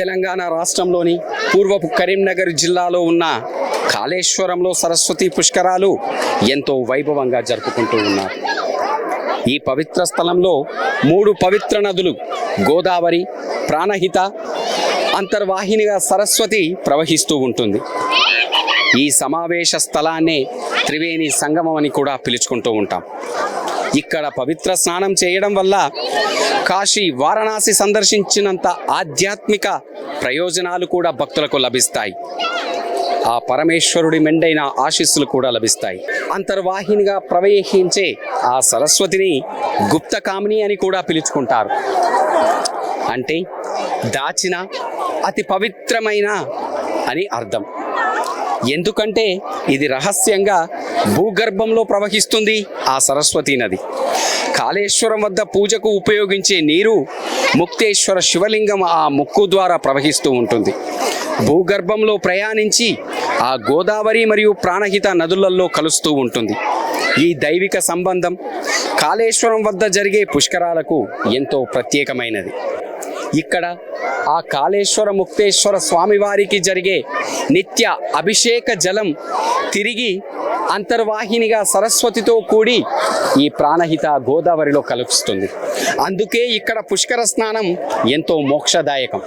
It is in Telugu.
తెలంగాణ రాష్ట్రంలోని పూర్వపు కరీంనగర్ జిల్లాలో ఉన్న కాళేశ్వరంలో సరస్వతి పుష్కరాలు ఎంతో వైభవంగా జరుపుకుంటూ ఉన్నారు. ఈ పవిత్ర స్థలంలో 3 పవిత్ర నదులు గోదావరి, ప్రాణహిత, అంతర్వాహినిగా సరస్వతి ప్రవహిస్తూ ఉంటుంది. ఈ సమావేశ స్థలాన్నే త్రివేణి సంగమం అని కూడా పిలుచుకుంటూ ఉంటాం. ఇక్కడ పవిత్ర స్నానం చేయడం వల్ల కాశీ, వారణాసి సందర్శించినంత ఆధ్యాత్మిక ప్రయోజనాలు కూడా భక్తులకు లభిస్తాయి. ఆ పరమేశ్వరుడి మెండైన ఆశీస్సులు కూడా లభిస్తాయి. అంతర్వాహినిగా ప్రవహించే ఆ సరస్వతిని గుప్తకామిని అని కూడా పిలుచుకుంటారు. అంటే దాచిన అతి పవిత్రమైన అని అర్థం. ఎందుకంటే ఇది రహస్యంగా భూగర్భంలో ప్రవహిస్తుంది ఆ సరస్వతి నది. కాళేశ్వరం వద్ద పూజకు ఉపయోగించే నీరు ముక్తేశ్వర శివలింగం ఆ ముక్కు ద్వారా ప్రవహిస్తూ ఉంటుంది. భూగర్భంలో ప్రయాణించి ఆ గోదావరి మరియు ప్రాణహిత నదులలో కలుస్తూ ఉంటుంది. ఈ దైవిక సంబంధం కాళేశ్వరం వద్ద జరిగే పుష్కరాలకు ఎంతో ప్రత్యేకమైనది. ఇక్కడ ఆ కాళేశ్వర ముక్తేశ్వర స్వామివారికి జరిగే నిత్య అభిషేక జలం తిరిగి అంతర్వాహినిగా సరస్వతితో కూడి ఈ ప్రాణహిత గోదావరిలో కలుస్తుంది. అందుకే ఇక్కడ పుష్కర స్నానం ఎంతో మోక్షదాయకం.